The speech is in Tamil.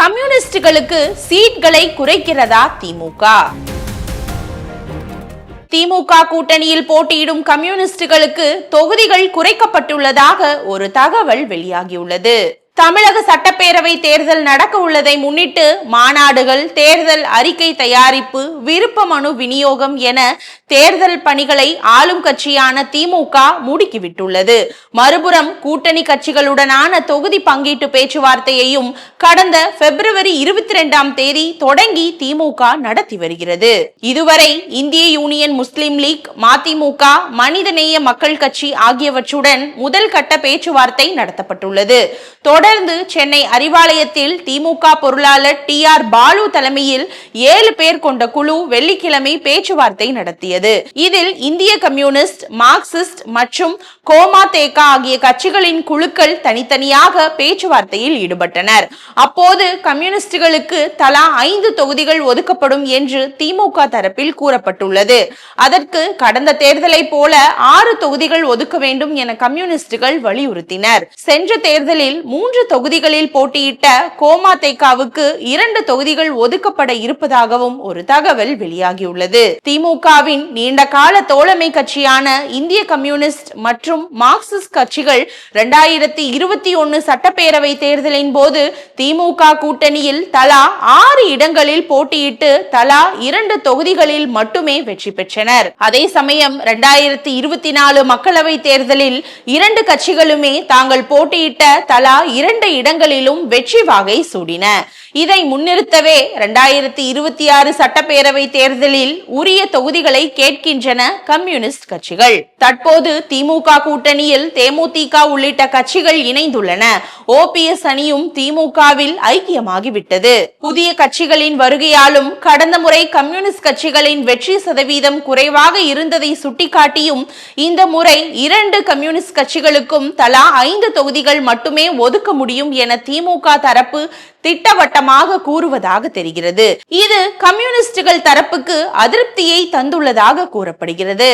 கம்யூனிஸ்டுகளுக்கு சீட்களை குறைக்கிறதா திமுக? திமுக கூட்டணியில் போட்டியிடும் கம்யூனிஸ்டுகளுக்கு தொகுதிகள் குறைக்கப்பட்டுள்ளதாக ஒரு தகவல் வெளியாகியுள்ளது. தமிழக சட்டப்பேரவை தேர்தல் நடக்க உள்ளதை முன்னிட்டு மாநாடுகள், தேர்தல் அறிக்கை தயாரிப்பு, விருப்ப மனு விநியோகம் என தேர்தல் பணிகளை ஆளும் கட்சியான திமுக முடுக்கிவிட்டுள்ளது. மறுபுறம் கூட்டணி கட்சிகளுடனான தொகுதி பங்கீட்டு பேச்சுவார்த்தையையும் கடந்த பிப்ரவரி 22ஆம் தேதி தொடங்கி திமுக நடத்தி வருகிறது. இதுவரை இந்திய யூனியன் முஸ்லிம் லீக், மதிமுக, மனிதநேய மக்கள் கட்சி ஆகியவற்றுடன் முதல் கட்ட பேச்சுவார்த்தை நடத்தப்பட்டுள்ளது. தொடர்ந்து சென்னை அறிவாலயத்தில் திமுக பொருளாளர் TR பாலு தலைமையில் 7 பேர் கொண்ட குழு வெள்ளிக்கிழமை பேச்சுவார்த்தை நடத்தியது. இதில் இந்திய கம்யூனிஸ்ட், மார்க்சிஸ்ட் மற்றும் கோமாதேக ஆகிய கட்சிகளின் குழுக்கள் தனித்தனியாக பேச்சுவார்த்தையில் ஈடுபட்டனர். அப்போது கம்யூனிஸ்டுகளுக்கு தலா 5 தொகுதிகள் ஒதுக்கப்படும் என்று திமுக தரப்பில் கூறப்பட்டுள்ளது. அதற்கு கடந்த தேர்தலை போல 6 தொகுதிகள் ஒதுக்க வேண்டும் என கம்யூனிஸ்டுகள் வலியுறுத்தினர். சென்ற தேர்தலில் 3 தொகுதிகளில் போட்டியிட்ட கோமாதேகாவுக்கு 2 தொகுதிகள் ஒதுக்கப்பட இருப்பதாகவும் ஒரு தகவல் வெளியாகியுள்ளது. திமுகவின் நீண்ட கால தோழமை கட்சியான இந்திய கம்யூனிஸ்ட் மற்றும் மார்க்சிஸ்ட் கட்சிகள் 2021 சட்டப்பேரவை தேர்தலின் போது திமுக கூட்டணியில் தலா 6 இடங்களில் போட்டியிட்டு தலா 2 தொகுதிகளில் மட்டுமே வெற்றி பெற்றனர். அதே சமயம் 2024 மக்களவை தேர்தலில் 2 கட்சிகளுமே தாங்கள் போட்டியிட்ட தலா 2 இடங்களிலும் வெற்றி வாகை சூடின. இதை முன்னிறுத்தவே 2026 சட்டப்பேரவை தேர்தலில் உரிய தொகுதிகளை கேட்கின்றன கம்யூனிஸ்ட் கட்சிகள். தற்போது திமுக கூட்டணியில் தேமுதிக உள்ளிட்ட கட்சிகள் இணைந்துள்ளன. OPS அணியும் திமுகவில் ஐக்கியமாகிவிட்டது. புதிய கட்சிகளின் வருகையாலும் கடந்த முறை கம்யூனிஸ்ட் கட்சிகளின் வெற்றி சதவீதம் குறைவாக இருந்ததை சுட்டிக்காட்டியும் இந்த முறை 2 கம்யூனிஸ்ட் கட்சிகளுக்கும் தலா 5 தொகுதிகள் மட்டுமே ஒதுக்க முடியும் என திமுக தரப்பு திட்டவட்டமாக கூறுவதாக தெரிகிறது. இது கம்யூனிஸ்டுகள் தரப்புக்கு அதிருப்தியை தந்துள்ளதாக கூறப்படுகிறது.